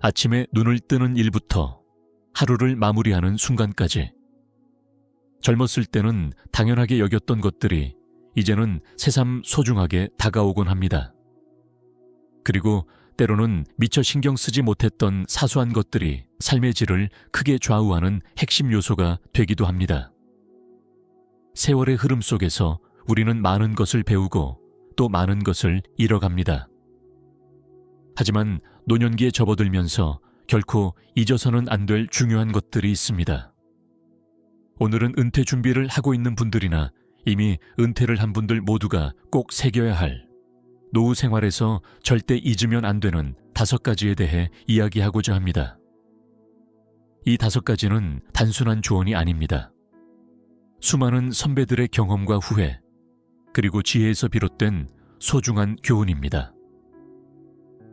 아침에 눈을 뜨는 일부터 하루를 마무리하는 순간까지 젊었을 때는 당연하게 여겼던 것들이 이제는 새삼 소중하게 다가오곤 합니다. 그리고 때로는 미처 신경 쓰지 못했던 사소한 것들이 삶의 질을 크게 좌우하는 핵심 요소가 되기도 합니다. 세월의 흐름 속에서 우리는 많은 것을 배우고 또 많은 것을 잃어갑니다. 하지만 노년기에 접어들면서 결코 잊어서는 안 될 중요한 것들이 있습니다. 오늘은 은퇴 준비를 하고 있는 분들이나 이미 은퇴를 한 분들 모두가 꼭 새겨야 할 노후 생활에서 절대 잊으면 안 되는 5가지에 대해 이야기하고자 합니다. 이 5가지는 단순한 조언이 아닙니다. 수많은 선배들의 경험과 후회, 그리고 지혜에서 비롯된 소중한 교훈입니다.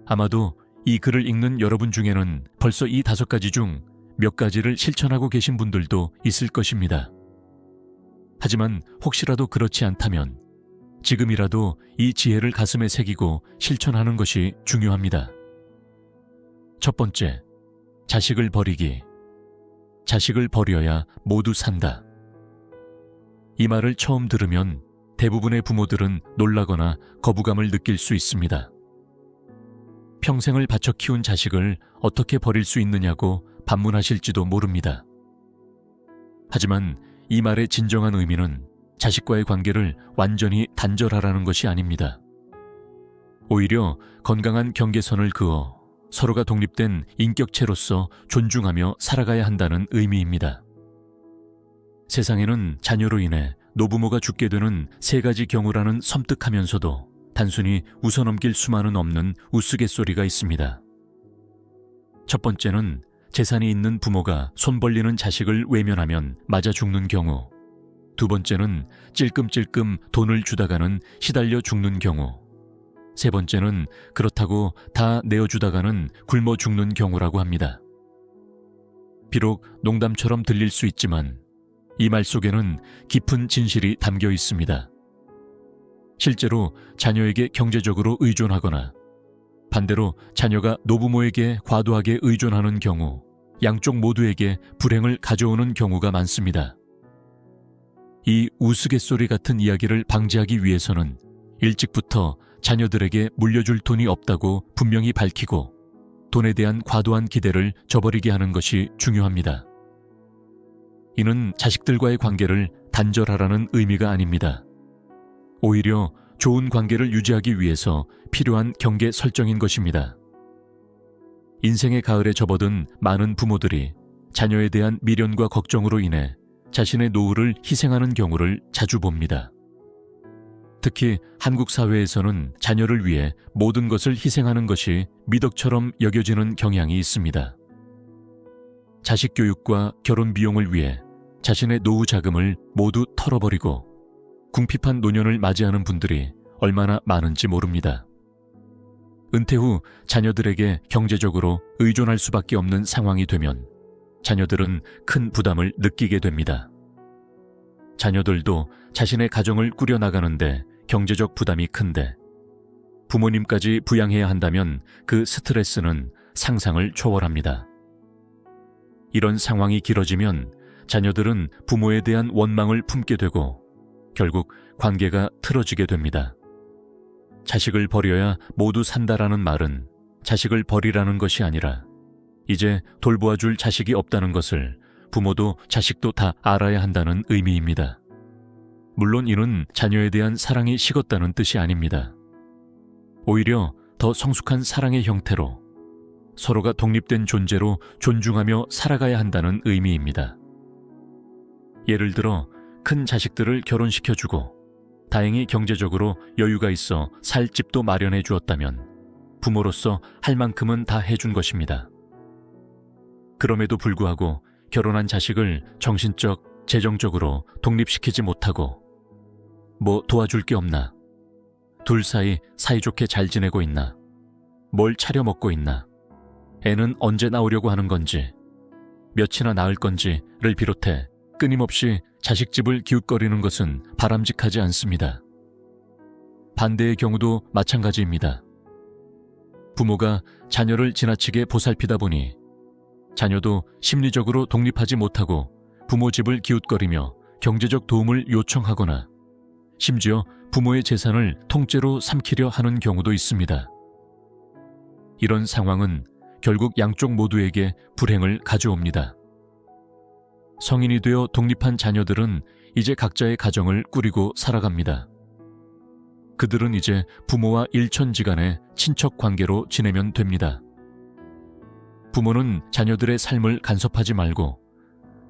아마도 이 글을 읽는 여러분 중에는 벌써 이 5가지 중 몇 가지를 실천하고 계신 분들도 있을 것입니다. 하지만 혹시라도 그렇지 않다면 지금이라도 이 지혜를 가슴에 새기고 실천하는 것이 중요합니다. 첫 번째, 자식을 버리기. 자식을 버려야 모두 산다. 이 말을 처음 들으면 대부분의 부모들은 놀라거나 거부감을 느낄 수 있습니다. 평생을 바쳐 키운 자식을 어떻게 버릴 수 있느냐고 반문하실지도 모릅니다. 하지만 이 말의 진정한 의미는 자식과의 관계를 완전히 단절하라는 것이 아닙니다. 오히려 건강한 경계선을 그어 서로가 독립된 인격체로서 존중하며 살아가야 한다는 의미입니다. 세상에는 자녀로 인해 노부모가 죽게 되는 3가지 경우라는 섬뜩하면서도 단순히 웃어넘길 수만은 없는 우스갯소리가 있습니다. 첫 번째는 재산이 있는 부모가 손 벌리는 자식을 외면하면 맞아 죽는 경우, 두 번째는 찔끔찔끔 돈을 주다가는 시달려 죽는 경우, 세 번째는 그렇다고 다 내어주다가는 굶어 죽는 경우라고 합니다. 비록 농담처럼 들릴 수 있지만 이 말 속에는 깊은 진실이 담겨 있습니다. 실제로 자녀에게 경제적으로 의존하거나 반대로 자녀가 노부모에게 과도하게 의존하는 경우 양쪽 모두에게 불행을 가져오는 경우가 많습니다. 이 우스갯소리 같은 이야기를 방지하기 위해서는 일찍부터 자녀들에게 물려줄 돈이 없다고 분명히 밝히고 돈에 대한 과도한 기대를 저버리게 하는 것이 중요합니다. 이는 자식들과의 관계를 단절하라는 의미가 아닙니다. 오히려 좋은 관계를 유지하기 위해서 필요한 경계 설정인 것입니다. 인생의 가을에 접어든 많은 부모들이 자녀에 대한 미련과 걱정으로 인해 자신의 노후를 희생하는 경우를 자주 봅니다. 특히 한국 사회에서는 자녀를 위해 모든 것을 희생하는 것이 미덕처럼 여겨지는 경향이 있습니다. 자식 교육과 결혼 비용을 위해 자신의 노후 자금을 모두 털어버리고 궁핍한 노년을 맞이하는 분들이 얼마나 많은지 모릅니다. 은퇴 후 자녀들에게 경제적으로 의존할 수밖에 없는 상황이 되면 자녀들은 큰 부담을 느끼게 됩니다. 자녀들도 자신의 가정을 꾸려나가는데 경제적 부담이 큰데 부모님까지 부양해야 한다면 그 스트레스는 상상을 초월합니다. 이런 상황이 길어지면 자녀들은 부모에 대한 원망을 품게 되고 결국 관계가 틀어지게 됩니다. 자식을 버려야 모두 산다라는 말은 자식을 버리라는 것이 아니라 이제 돌보아줄 자식이 없다는 것을 부모도 자식도 다 알아야 한다는 의미입니다. 물론 이는 자녀에 대한 사랑이 식었다는 뜻이 아닙니다. 오히려 더 성숙한 사랑의 형태로 서로가 독립된 존재로 존중하며 살아가야 한다는 의미입니다. 예를 들어 큰 자식들을 결혼시켜주고 다행히 경제적으로 여유가 있어 살 집도 마련해 주었다면 부모로서 할 만큼은 다 해준 것입니다. 그럼에도 불구하고 결혼한 자식을 정신적, 재정적으로 독립시키지 못하고 뭐 도와줄 게 없나? 둘 사이 사이좋게 잘 지내고 있나? 뭘 차려 먹고 있나? 애는 언제 나오려고 하는 건지, 몇이나 낳을 건지를 비롯해 끊임없이 자식집을 기웃거리는 것은 바람직하지 않습니다. 반대의 경우도 마찬가지입니다. 부모가 자녀를 지나치게 보살피다 보니 자녀도 심리적으로 독립하지 못하고 부모 집을 기웃거리며 경제적 도움을 요청하거나 심지어 부모의 재산을 통째로 삼키려 하는 경우도 있습니다. 이런 상황은 결국 양쪽 모두에게 불행을 가져옵니다. 성인이 되어 독립한 자녀들은 이제 각자의 가정을 꾸리고 살아갑니다. 그들은 이제 부모와 일천지간의 친척 관계로 지내면 됩니다. 부모는 자녀들의 삶을 간섭하지 말고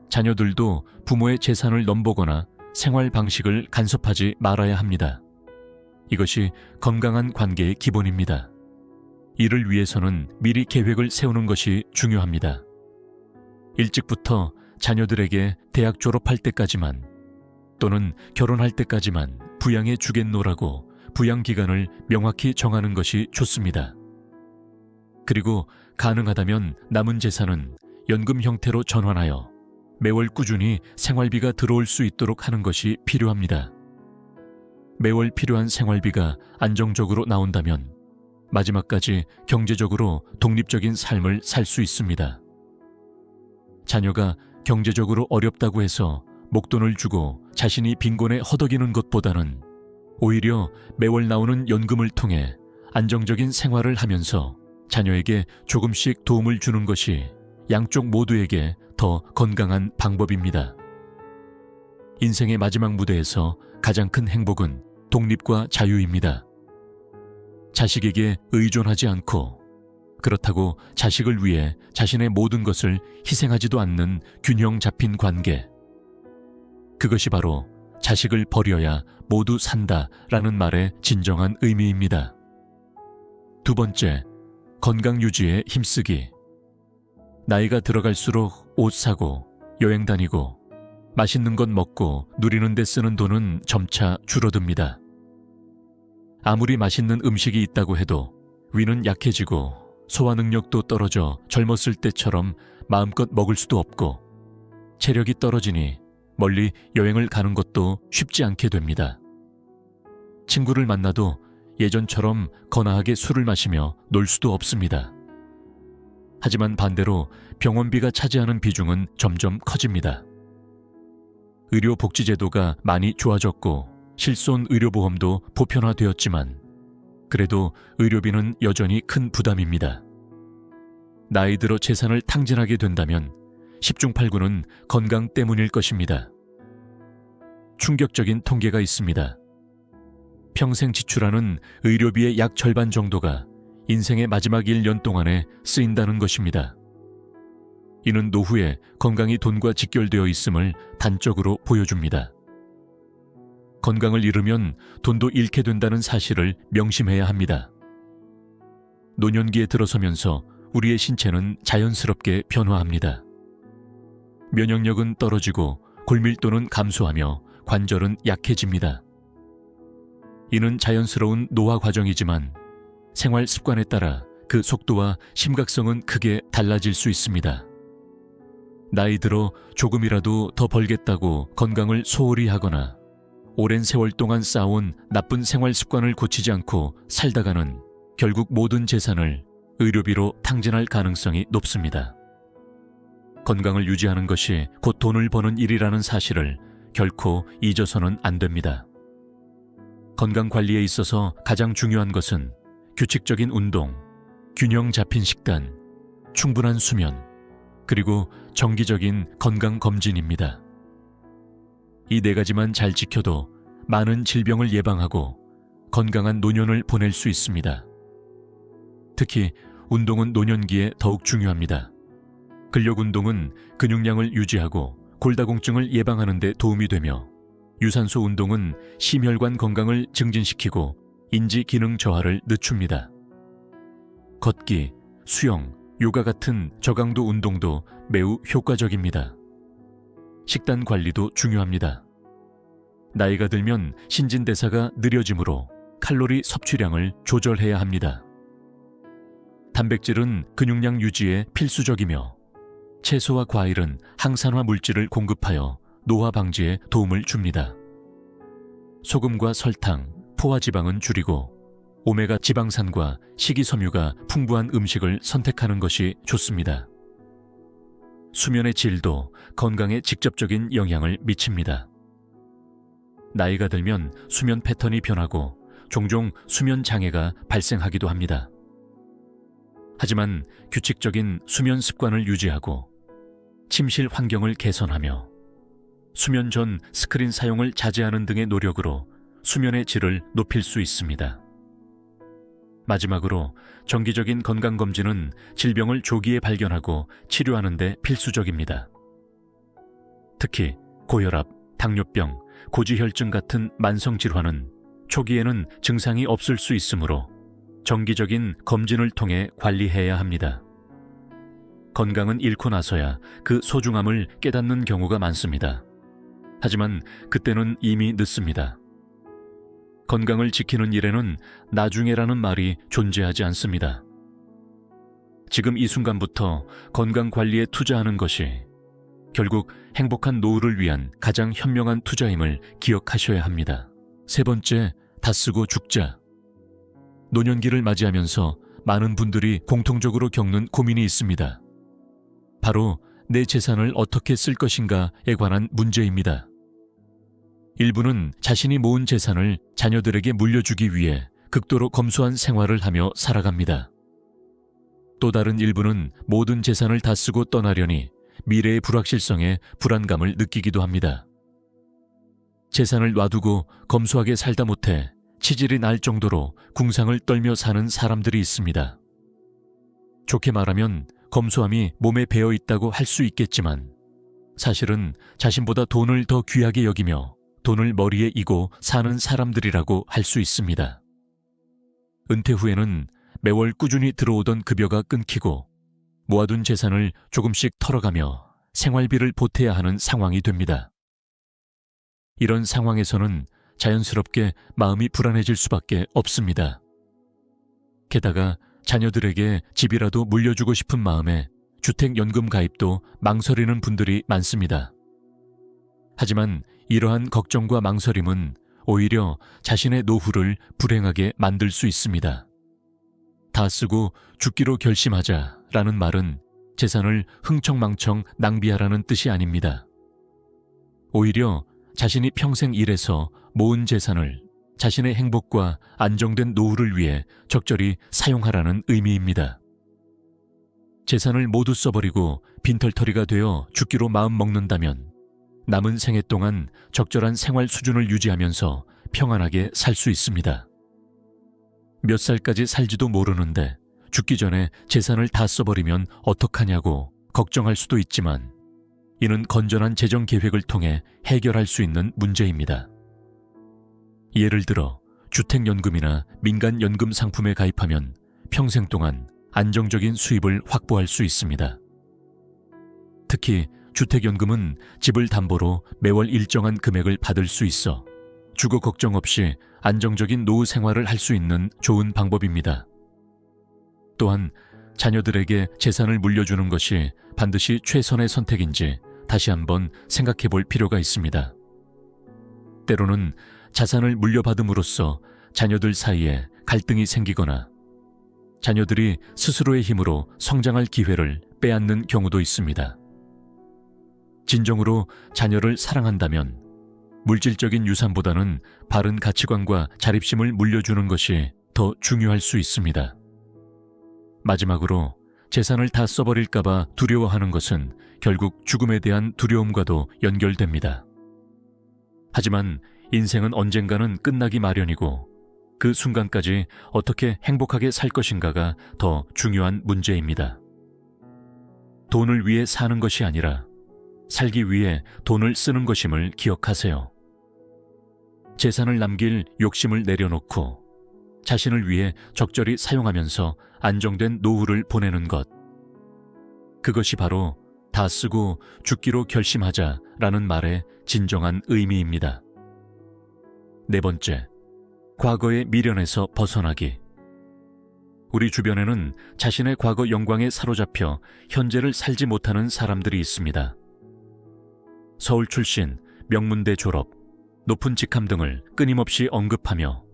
자녀들도 부모의 재산을 넘보거나 생활 방식을 간섭하지 말아야 합니다. 이것이 건강한 관계의 기본입니다. 이를 위해서는 미리 계획을 세우는 것이 중요합니다. 일찍부터 자녀들에게 대학 졸업할 때까지만 또는 결혼할 때까지만 부양해 주겠노라고 부양 기간을 명확히 정하는 것이 좋습니다. 그리고 가능하다면 남은 재산은 연금 형태로 전환하여 매월 꾸준히 생활비가 들어올 수 있도록 하는 것이 필요합니다. 매월 필요한 생활비가 안정적으로 나온다면 마지막까지 경제적으로 독립적인 삶을 살 수 있습니다. 자녀가 경제적으로 어렵다고 해서 목돈을 주고 자신이 빈곤에 허덕이는 것보다는 오히려 매월 나오는 연금을 통해 안정적인 생활을 하면서 자녀에게 조금씩 도움을 주는 것이 양쪽 모두에게 더 건강한 방법입니다. 인생의 마지막 무대에서 가장 큰 행복은 독립과 자유입니다. 자식에게 의존하지 않고 그렇다고 자식을 위해 자신의 모든 것을 희생하지도 않는 균형 잡힌 관계. 그것이 바로 자식을 버려야 모두 산다라는 말의 진정한 의미입니다. 두 번째, 건강 유지에 힘쓰기. 나이가 들어갈수록 옷 사고 여행 다니고 맛있는 것 먹고 누리는 데 쓰는 돈은 점차 줄어듭니다. 아무리 맛있는 음식이 있다고 해도 위는 약해지고 소화 능력도 떨어져 젊었을 때처럼 마음껏 먹을 수도 없고 체력이 떨어지니 멀리 여행을 가는 것도 쉽지 않게 됩니다. 친구를 만나도 예전처럼 거나하게 술을 마시며 놀 수도 없습니다. 하지만 반대로 병원비가 차지하는 비중은 점점 커집니다. 의료복지제도가 많이 좋아졌고 실손 의료보험도 보편화되었지만 그래도 의료비는 여전히 큰 부담입니다. 나이 들어 재산을 탕진하게 된다면 10중 8구는 건강 때문일 것입니다. 충격적인 통계가 있습니다. 평생 지출하는 의료비의 약 절반 정도가 인생의 마지막 1년 동안에 쓰인다는 것입니다. 이는 노후에 건강이 돈과 직결되어 있음을 단적으로 보여줍니다. 건강을 잃으면 돈도 잃게 된다는 사실을 명심해야 합니다. 노년기에 들어서면서 우리의 신체는 자연스럽게 변화합니다. 면역력은 떨어지고 골밀도는 감소하며 관절은 약해집니다. 이는 자연스러운 노화 과정이지만 생활 습관에 따라 그 속도와 심각성은 크게 달라질 수 있습니다. 나이 들어 조금이라도 더 벌겠다고 건강을 소홀히 하거나 오랜 세월 동안 쌓아온 나쁜 생활 습관을 고치지 않고 살다가는 결국 모든 재산을 의료비로 탕진할 가능성이 높습니다. 건강을 유지하는 것이 곧 돈을 버는 일이라는 사실을 결코 잊어서는 안 됩니다. 건강 관리에 있어서 가장 중요한 것은 규칙적인 운동, 균형 잡힌 식단, 충분한 수면, 그리고 정기적인 건강검진입니다. 이 네 가지만 잘 지켜도 많은 질병을 예방하고 건강한 노년을 보낼 수 있습니다. 특히 운동은 노년기에 더욱 중요합니다. 근력 운동은 근육량을 유지하고 골다공증을 예방하는 데 도움이 되며 유산소 운동은 심혈관 건강을 증진시키고 인지 기능 저하를 늦춥니다. 걷기, 수영, 요가 같은 저강도 운동도 매우 효과적입니다. 식단 관리도 중요합니다. 나이가 들면 신진대사가 느려지므로 칼로리 섭취량을 조절해야 합니다. 단백질은 근육량 유지에 필수적이며 채소와 과일은 항산화 물질을 공급하여 노화 방지에 도움을 줍니다. 소금과 설탕, 포화지방은 줄이고 오메가 지방산과 식이섬유가 풍부한 음식을 선택하는 것이 좋습니다. 수면의 질도 건강에 직접적인 영향을 미칩니다. 나이가 들면 수면 패턴이 변하고 종종 수면 장애가 발생하기도 합니다. 하지만 규칙적인 수면 습관을 유지하고 침실 환경을 개선하며 수면 전 스크린 사용을 자제하는 등의 노력으로 수면의 질을 높일 수 있습니다. 마지막으로 정기적인 건강검진은 질병을 조기에 발견하고 치료하는 데 필수적입니다. 특히 고혈압, 당뇨병, 고지혈증 같은 만성질환은 초기에는 증상이 없을 수 있으므로 정기적인 검진을 통해 관리해야 합니다. 건강은 잃고 나서야 그 소중함을 깨닫는 경우가 많습니다. 하지만 그때는 이미 늦습니다. 건강을 지키는 일에는 나중에라는 말이 존재하지 않습니다. 지금 이 순간부터 건강 관리에 투자하는 것이 결국 행복한 노후를 위한 가장 현명한 투자임을 기억하셔야 합니다. 세 번째, 다 쓰고 죽자. 노년기를 맞이하면서 많은 분들이 공통적으로 겪는 고민이 있습니다. 바로 내 재산을 어떻게 쓸 것인가에 관한 문제입니다. 일부는 자신이 모은 재산을 자녀들에게 물려주기 위해 극도로 검소한 생활을 하며 살아갑니다. 또 다른 일부는 모든 재산을 다 쓰고 떠나려니 미래의 불확실성에 불안감을 느끼기도 합니다. 재산을 놔두고 검소하게 살다 못해 치질이 날 정도로 궁상을 떨며 사는 사람들이 있습니다. 좋게 말하면 검소함이 몸에 배어 있다고 할 수 있겠지만 사실은 자신보다 돈을 더 귀하게 여기며 돈을 머리에 이고 사는 사람들이라고 할 수 있습니다. 은퇴 후에는 매월 꾸준히 들어오던 급여가 끊기고 모아둔 재산을 조금씩 털어가며 생활비를 보태야 하는 상황이 됩니다. 이런 상황에서는 자연스럽게 마음이 불안해질 수밖에 없습니다. 게다가 자녀들에게 집이라도 물려주고 싶은 마음에 주택연금 가입도 망설이는 분들이 많습니다. 하지만 이러한 걱정과 망설임은 오히려 자신의 노후를 불행하게 만들 수 있습니다. 다 쓰고 죽기로 결심하자라는 말은 재산을 흥청망청 낭비하라는 뜻이 아닙니다. 오히려 자신이 평생 일해서 모은 재산을 자신의 행복과 안정된 노후를 위해 적절히 사용하라는 의미입니다. 재산을 모두 써버리고 빈털터리가 되어 죽기로 마음먹는다면 남은 생애 동안 적절한 생활 수준을 유지하면서 평안하게 살 수 있습니다. 몇 살까지 살지도 모르는데 죽기 전에 재산을 다 써버리면 어떡하냐고 걱정할 수도 있지만 이는 건전한 재정 계획을 통해 해결할 수 있는 문제입니다. 예를 들어 주택연금이나 민간연금 상품에 가입하면 평생 동안 안정적인 수입을 확보할 수 있습니다. 특히 주택연금은 집을 담보로 매월 일정한 금액을 받을 수 있어 주거 걱정 없이 안정적인 노후 생활을 할 수 있는 좋은 방법입니다. 또한 자녀들에게 재산을 물려주는 것이 반드시 최선의 선택인지 다시 한번 생각해 볼 필요가 있습니다. 때로는 자산을 물려받음으로써 자녀들 사이에 갈등이 생기거나 자녀들이 스스로의 힘으로 성장할 기회를 빼앗는 경우도 있습니다. 진정으로 자녀를 사랑한다면 물질적인 유산보다는 바른 가치관과 자립심을 물려주는 것이 더 중요할 수 있습니다. 마지막으로 재산을 다 써버릴까봐 두려워하는 것은 결국 죽음에 대한 두려움과도 연결됩니다. 하지만 인생은 언젠가는 끝나기 마련이고 그 순간까지 어떻게 행복하게 살 것인가가 더 중요한 문제입니다. 돈을 위해 사는 것이 아니라 살기 위해 돈을 쓰는 것임을 기억하세요. 재산을 남길 욕심을 내려놓고 자신을 위해 적절히 사용하면서 안정된 노후를 보내는 것. 그것이 바로 다 쓰고 죽기로 결심하자라는 말의 진정한 의미입니다. 네 번째, 과거의 미련에서 벗어나기. 우리 주변에는 자신의 과거 영광에 사로잡혀 현재를 살지 못하는 사람들이 있습니다. 서울 출신, 명문대 졸업, 높은 직함 등을 끊임없이 언급하며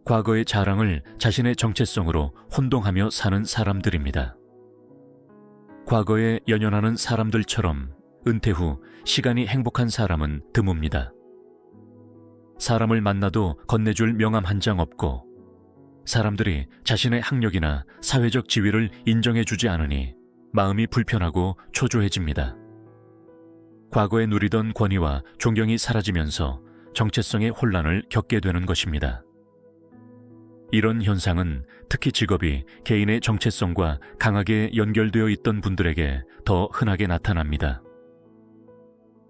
과거의 자랑을 자신의 정체성으로 혼동하며 사는 사람들입니다. 과거에 연연하는 사람들처럼 은퇴 후 시간이 행복한 사람은 드뭅니다. 사람을 만나도 건네줄 명함 한 장 없고, 사람들이 자신의 학력이나 사회적 지위를 인정해주지 않으니 마음이 불편하고 초조해집니다. 과거에 누리던 권위와 존경이 사라지면서 정체성의 혼란을 겪게 되는 것입니다. 이런 현상은 특히 직업이 개인의 정체성과 강하게 연결되어 있던 분들에게 더 흔하게 나타납니다.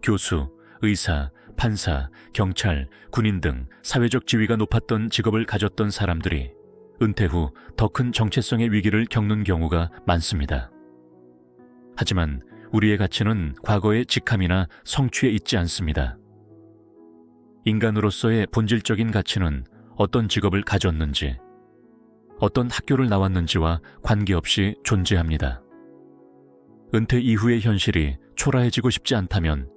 교수, 의사, 판사, 경찰, 군인 등 사회적 지위가 높았던 직업을 가졌던 사람들이 은퇴 후 더 큰 정체성의 위기를 겪는 경우가 많습니다. 하지만 우리의 가치는 과거의 직함이나 성취에 있지 않습니다. 인간으로서의 본질적인 가치는 어떤 직업을 가졌는지, 어떤 학교를 나왔는지와 관계없이 존재합니다. 은퇴 이후의 현실이 초라해지고 싶지 않다면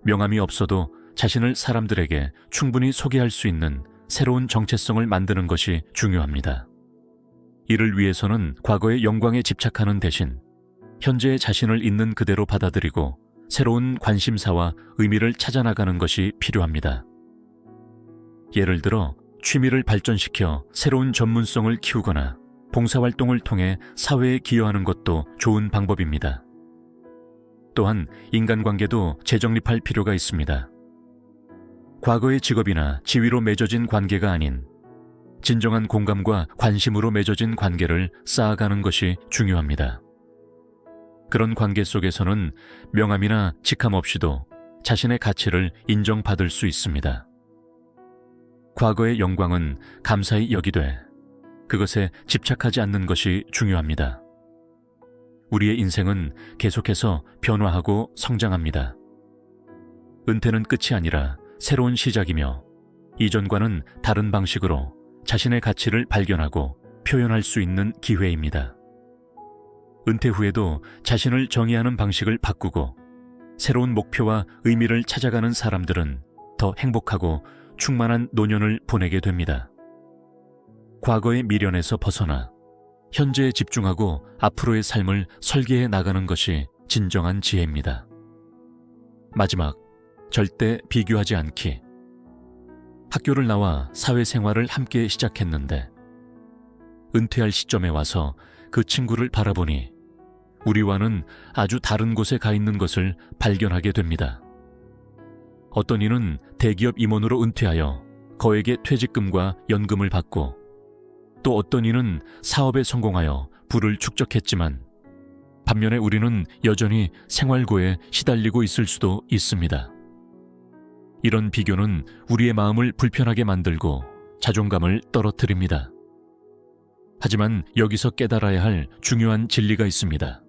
명함이 없어도 자신을 사람들에게 충분히 소개할 수 있는 새로운 정체성을 만드는 것이 중요합니다. 이를 위해서는 과거의 영광에 집착하는 대신 현재의 자신을 있는 그대로 받아들이고 새로운 관심사와 의미를 찾아나가는 것이 필요합니다. 예를 들어 취미를 발전시켜 새로운 전문성을 키우거나 봉사활동을 통해 사회에 기여하는 것도 좋은 방법입니다. 또한 인간관계도 재정립할 필요가 있습니다. 과거의 직업이나 지위로 맺어진 관계가 아닌 진정한 공감과 관심으로 맺어진 관계를 쌓아가는 것이 중요합니다. 그런 관계 속에서는 명함이나 직함 없이도 자신의 가치를 인정받을 수 있습니다. 과거의 영광은 감사히 여기되 그것에 집착하지 않는 것이 중요합니다. 우리의 인생은 계속해서 변화하고 성장합니다. 은퇴는 끝이 아니라 새로운 시작이며 이전과는 다른 방식으로 자신의 가치를 발견하고 표현할 수 있는 기회입니다. 은퇴 후에도 자신을 정의하는 방식을 바꾸고 새로운 목표와 의미를 찾아가는 사람들은 더 행복하고 충만한 노년을 보내게 됩니다. 과거의 미련에서 벗어나 현재에 집중하고 앞으로의 삶을 설계해 나가는 것이 진정한 지혜입니다. 마지막, 절대 비교하지 않기. 학교를 나와 사회생활을 함께 시작했는데 은퇴할 시점에 와서 그 친구를 바라보니 우리와는 아주 다른 곳에 가 있는 것을 발견하게 됩니다. 어떤 이는 대기업 임원으로 은퇴하여 거액의 퇴직금과 연금을 받고, 또 어떤 이는 사업에 성공하여 부를 축적했지만 반면에 우리는 여전히 생활고에 시달리고 있을 수도 있습니다. 이런 비교는 우리의 마음을 불편하게 만들고 자존감을 떨어뜨립니다. 하지만 여기서 깨달아야 할 중요한 진리가 있습니다.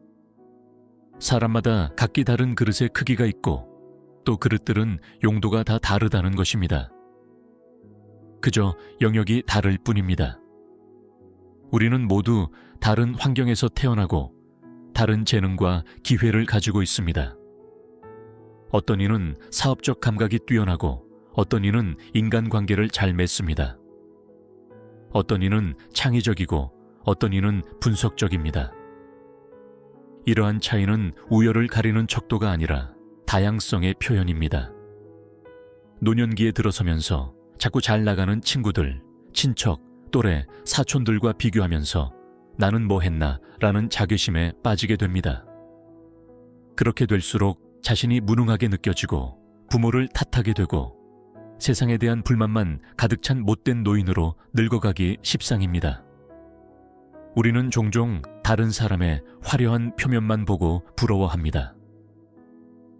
사람마다 각기 다른 그릇의 크기가 있고 또 그릇들은 용도가 다 다르다는 것입니다. 그저 영역이 다를 뿐입니다. 우리는 모두 다른 환경에서 태어나고 다른 재능과 기회를 가지고 있습니다. 어떤 이는 사업적 감각이 뛰어나고 어떤 이는 인간관계를 잘 맺습니다. 어떤 이는 창의적이고 어떤 이는 분석적입니다. 이러한 차이는 우열을 가리는 척도가 아니라 다양성의 표현입니다. 노년기에 들어서면서 자꾸 잘 나가는 친구들, 친척, 또래, 사촌들과 비교하면서 나는 뭐 했나 라는 자괴심에 빠지게 됩니다. 그렇게 될수록 자신이 무능하게 느껴지고 부모를 탓하게 되고 세상에 대한 불만만 가득 찬 못된 노인으로 늙어가기 십상입니다. 우리는 종종 다른 사람의 화려한 표면만 보고 부러워합니다.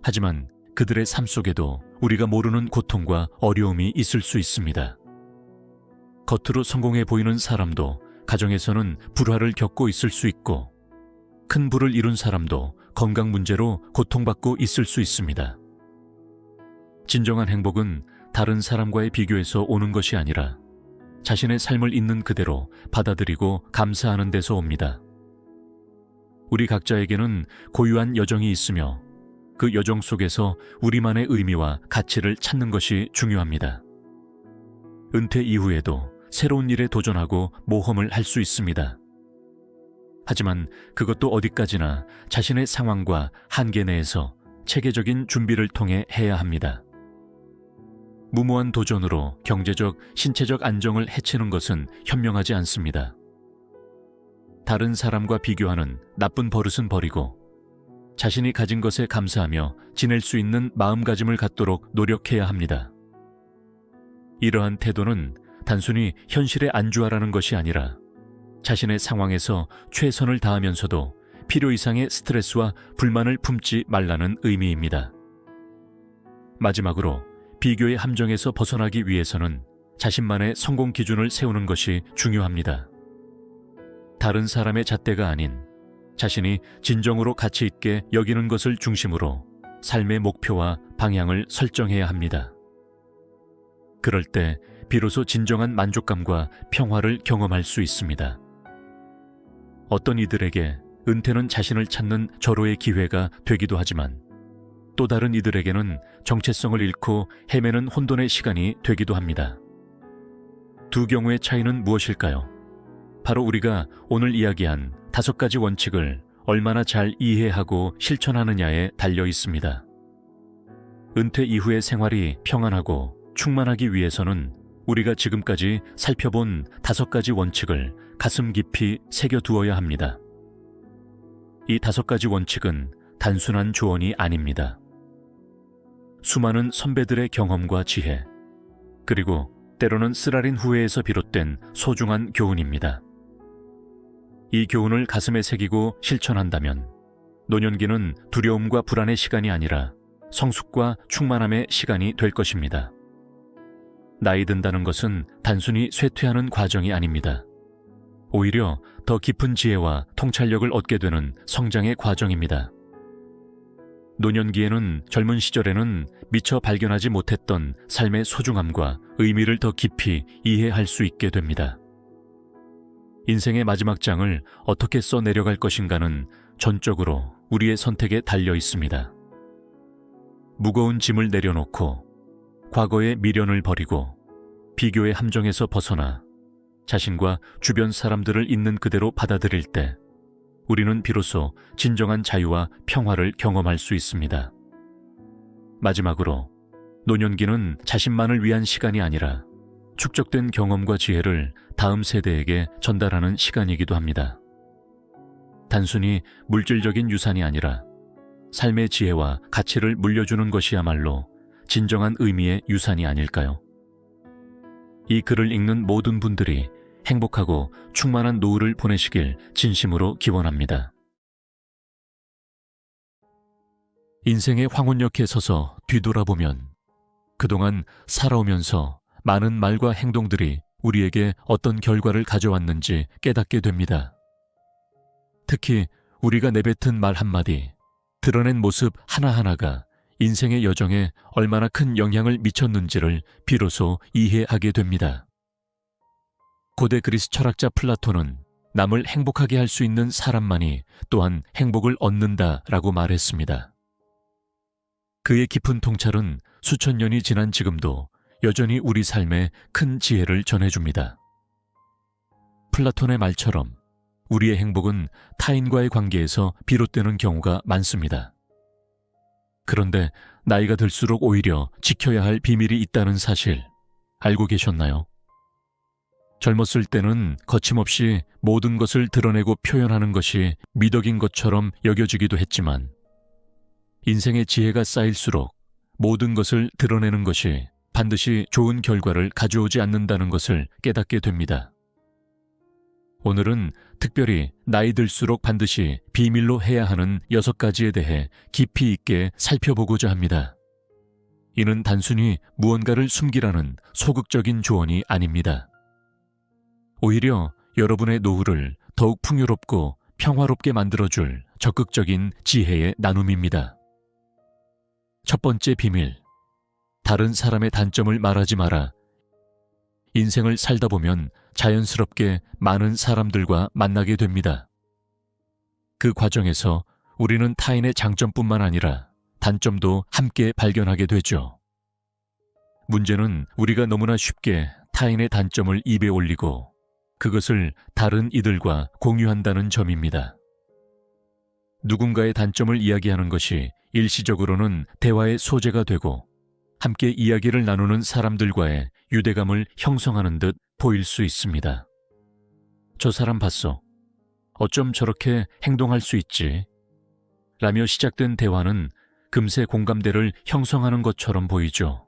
하지만 그들의 삶 속에도 우리가 모르는 고통과 어려움이 있을 수 있습니다. 겉으로 성공해 보이는 사람도 가정에서는 불화를 겪고 있을 수 있고, 큰 부를 이룬 사람도 건강 문제로 고통받고 있을 수 있습니다. 진정한 행복은 다른 사람과의 비교에서 오는 것이 아니라 자신의 삶을 있는 그대로 받아들이고 감사하는 데서 옵니다. 우리 각자에게는 고유한 여정이 있으며 그 여정 속에서 우리만의 의미와 가치를 찾는 것이 중요합니다. 은퇴 이후에도 새로운 일에 도전하고 모험을 할 수 있습니다. 하지만 그것도 어디까지나 자신의 상황과 한계 내에서 체계적인 준비를 통해 해야 합니다. 무모한 도전으로 경제적, 신체적 안정을 해치는 것은 현명하지 않습니다. 다른 사람과 비교하는 나쁜 버릇은 버리고 자신이 가진 것에 감사하며 지낼 수 있는 마음가짐을 갖도록 노력해야 합니다. 이러한 태도는 단순히 현실에 안주하라는 것이 아니라 자신의 상황에서 최선을 다하면서도 필요 이상의 스트레스와 불만을 품지 말라는 의미입니다. 마지막으로 비교의 함정에서 벗어나기 위해서는 자신만의 성공 기준을 세우는 것이 중요합니다. 다른 사람의 잣대가 아닌 자신이 진정으로 가치 있게 여기는 것을 중심으로 삶의 목표와 방향을 설정해야 합니다. 그럴 때 비로소 진정한 만족감과 평화를 경험할 수 있습니다. 어떤 이들에게 은퇴는 자신을 찾는 절호의 기회가 되기도 하지만 또 다른 이들에게는 정체성을 잃고 헤매는 혼돈의 시간이 되기도 합니다. 두 경우의 차이는 무엇일까요? 바로 우리가 오늘 이야기한 5가지 원칙을 얼마나 잘 이해하고 실천하느냐에 달려 있습니다. 은퇴 이후의 생활이 평안하고 충만하기 위해서는 우리가 지금까지 살펴본 5가지 원칙을 가슴 깊이 새겨두어야 합니다. 이 5가지 원칙은 단순한 조언이 아닙니다. 수많은 선배들의 경험과 지혜, 그리고 때로는 쓰라린 후회에서 비롯된 소중한 교훈입니다. 이 교훈을 가슴에 새기고 실천한다면 노년기는 두려움과 불안의 시간이 아니라 성숙과 충만함의 시간이 될 것입니다. 나이 든다는 것은 단순히 쇠퇴하는 과정이 아닙니다. 오히려 더 깊은 지혜와 통찰력을 얻게 되는 성장의 과정입니다. 노년기에는 젊은 시절에는 미처 발견하지 못했던 삶의 소중함과 의미를 더 깊이 이해할 수 있게 됩니다. 인생의 마지막 장을 어떻게 써 내려갈 것인가는 전적으로 우리의 선택에 달려 있습니다. 무거운 짐을 내려놓고 과거의 미련을 버리고 비교의 함정에서 벗어나 자신과 주변 사람들을 있는 그대로 받아들일 때 우리는 비로소 진정한 자유와 평화를 경험할 수 있습니다. 마지막으로 노년기는 자신만을 위한 시간이 아니라 축적된 경험과 지혜를 다음 세대에게 전달하는 시간이기도 합니다. 단순히 물질적인 유산이 아니라 삶의 지혜와 가치를 물려주는 것이야말로 진정한 의미의 유산이 아닐까요? 이 글을 읽는 모든 분들이 행복하고 충만한 노후를 보내시길 진심으로 기원합니다. 인생의 황혼역에 서서 뒤돌아보면 그동안 살아오면서 많은 말과 행동들이 우리에게 어떤 결과를 가져왔는지 깨닫게 됩니다. 특히 우리가 내뱉은 말 한마디, 드러낸 모습 하나하나가 인생의 여정에 얼마나 큰 영향을 미쳤는지를 비로소 이해하게 됩니다. 고대 그리스 철학자 플라톤은 남을 행복하게 할 수 있는 사람만이 또한 행복을 얻는다라고 말했습니다. 그의 깊은 통찰은 수천 년이 지난 지금도 여전히 우리 삶에 큰 지혜를 전해줍니다. 플라톤의 말처럼 우리의 행복은 타인과의 관계에서 비롯되는 경우가 많습니다. 그런데 나이가 들수록 오히려 지켜야 할 비밀이 있다는 사실 알고 계셨나요? 젊었을 때는 거침없이 모든 것을 드러내고 표현하는 것이 미덕인 것처럼 여겨지기도 했지만 인생의 지혜가 쌓일수록 모든 것을 드러내는 것이 반드시 좋은 결과를 가져오지 않는다는 것을 깨닫게 됩니다. 오늘은 특별히 나이 들수록 반드시 비밀로 해야 하는 6가지에 대해 깊이 있게 살펴보고자 합니다. 이는 단순히 무언가를 숨기라는 소극적인 조언이 아닙니다. 오히려 여러분의 노후를 더욱 풍요롭고 평화롭게 만들어줄 적극적인 지혜의 나눔입니다. 첫 번째 비밀, 다른 사람의 단점을 말하지 마라. 인생을 살다 보면 자연스럽게 많은 사람들과 만나게 됩니다. 그 과정에서 우리는 타인의 장점뿐만 아니라 단점도 함께 발견하게 되죠. 문제는 우리가 너무나 쉽게 타인의 단점을 입에 올리고 그것을 다른 이들과 공유한다는 점입니다. 누군가의 단점을 이야기하는 것이 일시적으로는 대화의 소재가 되고 함께 이야기를 나누는 사람들과의 유대감을 형성하는 듯 보일 수 있습니다. 저 사람 봤어. 어쩜 저렇게 행동할 수 있지? 라며 시작된 대화는 금세 공감대를 형성하는 것처럼 보이죠.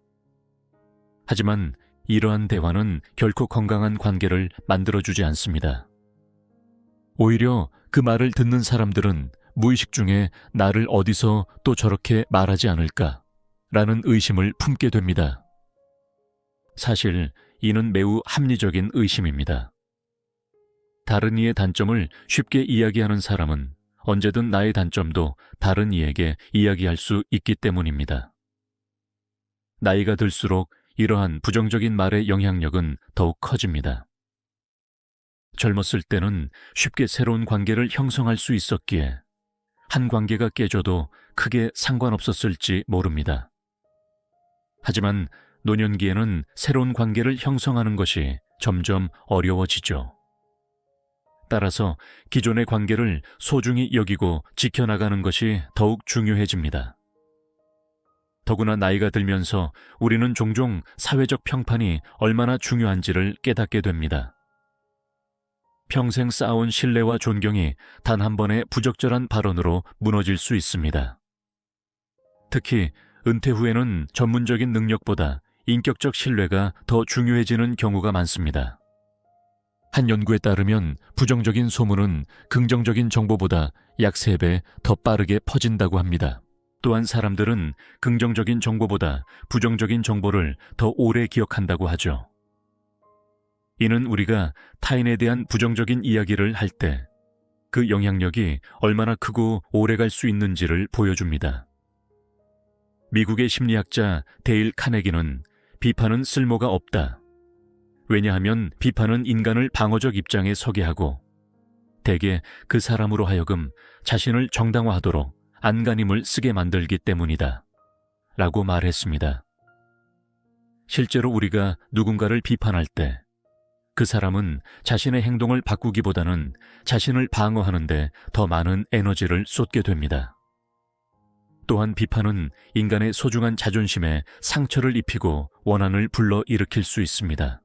하지만 이러한 대화는 결코 건강한 관계를 만들어주지 않습니다. 오히려 그 말을 듣는 사람들은 무의식 중에 나를 어디서 또 저렇게 말하지 않을까? 라는 의심을 품게 됩니다. 사실 이는 매우 합리적인 의심입니다. 다른 이의 단점을 쉽게 이야기하는 사람은 언제든 나의 단점도 다른 이에게 이야기할 수 있기 때문입니다. 나이가 들수록 이러한 부정적인 말의 영향력은 더욱 커집니다. 젊었을 때는 쉽게 새로운 관계를 형성할 수 있었기에 한 관계가 깨져도 크게 상관없었을지 모릅니다. 하지만 노년기에는 새로운 관계를 형성하는 것이 점점 어려워지죠. 따라서 기존의 관계를 소중히 여기고 지켜나가는 것이 더욱 중요해집니다. 더구나 나이가 들면서 우리는 종종 사회적 평판이 얼마나 중요한지를 깨닫게 됩니다. 평생 쌓아온 신뢰와 존경이 단 한 번의 부적절한 발언으로 무너질 수 있습니다. 특히 은퇴 후에는 전문적인 능력보다 인격적 신뢰가 더 중요해지는 경우가 많습니다. 한 연구에 따르면 부정적인 소문은 긍정적인 정보보다 약 3배 더 빠르게 퍼진다고 합니다. 또한 사람들은 긍정적인 정보보다 부정적인 정보를 더 오래 기억한다고 하죠. 이는 우리가 타인에 대한 부정적인 이야기를 할 때 그 영향력이 얼마나 크고 오래 갈 수 있는지를 보여줍니다. 미국의 심리학자 데일 카네기는 비판은 쓸모가 없다. 왜냐하면 비판은 인간을 방어적 입장에 서게 하고 대개 그 사람으로 하여금 자신을 정당화하도록 안간힘을 쓰게 만들기 때문이다. 라고 말했습니다. 실제로 우리가 누군가를 비판할 때 그 사람은 자신의 행동을 바꾸기보다는 자신을 방어하는데 더 많은 에너지를 쏟게 됩니다. 또한 비판은 인간의 소중한 자존심에 상처를 입히고 원한을 불러일으킬 수 있습니다.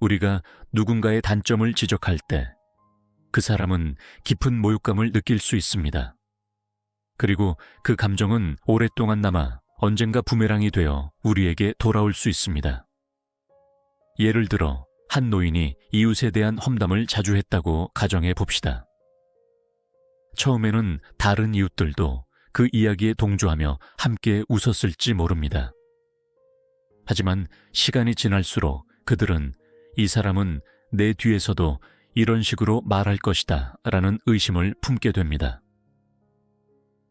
우리가 누군가의 단점을 지적할 때 그 사람은 깊은 모욕감을 느낄 수 있습니다. 그리고 그 감정은 오랫동안 남아 언젠가 부메랑이 되어 우리에게 돌아올 수 있습니다. 예를 들어 한 노인이 이웃에 대한 험담을 자주 했다고 가정해 봅시다. 처음에는 다른 이웃들도 그 이야기에 동조하며 함께 웃었을지 모릅니다. 하지만 시간이 지날수록 그들은 이 사람은 내 뒤에서도 이런 식으로 말할 것이다 라는 의심을 품게 됩니다.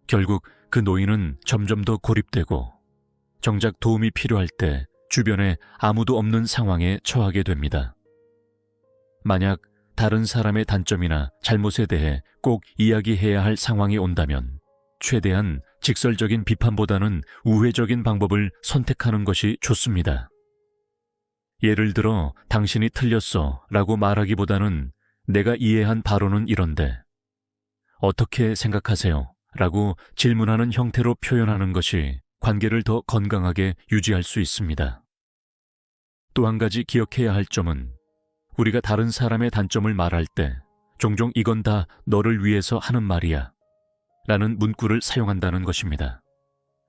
결국 그 노인은 점점 더 고립되고 정작 도움이 필요할 때 주변에 아무도 없는 상황에 처하게 됩니다. 만약 다른 사람의 단점이나 잘못에 대해 꼭 이야기해야 할 상황이 온다면 최대한 직설적인 비판보다는 우회적인 방법을 선택하는 것이 좋습니다. 예를 들어 당신이 틀렸어 라고 말하기보다는 내가 이해한 바로는 이런데 어떻게 생각하세요? 라고 질문하는 형태로 표현하는 것이 관계를 더 건강하게 유지할 수 있습니다. 또 한 가지 기억해야 할 점은 우리가 다른 사람의 단점을 말할 때 종종 이건 다 너를 위해서 하는 말이야 라는 문구를 사용한다는 것입니다.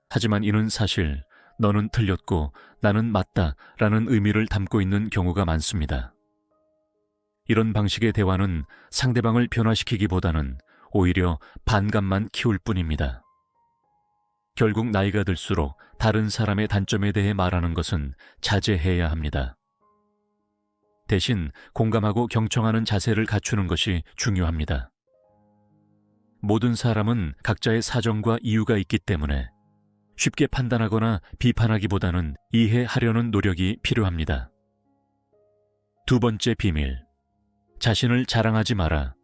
하지만 이는 사실 너는 틀렸고 나는 맞다 라는 의미를 담고 있는 경우가 많습니다. 이런 방식의 대화는 상대방을 변화시키기보다는 오히려 반감만 키울 뿐입니다. 결국 나이가 들수록 다른 사람의 단점에 대해 말하는 것은 자제해야 합니다. 대신 공감하고 경청하는 자세를 갖추는 것이 중요합니다. 모든 사람은 각자의 사정과 이유가 있기 때문에 쉽게 판단하거나 비판하기보다는 이해하려는 노력이 필요합니다. 두 번째 비밀, 자신을 자랑하지 마라.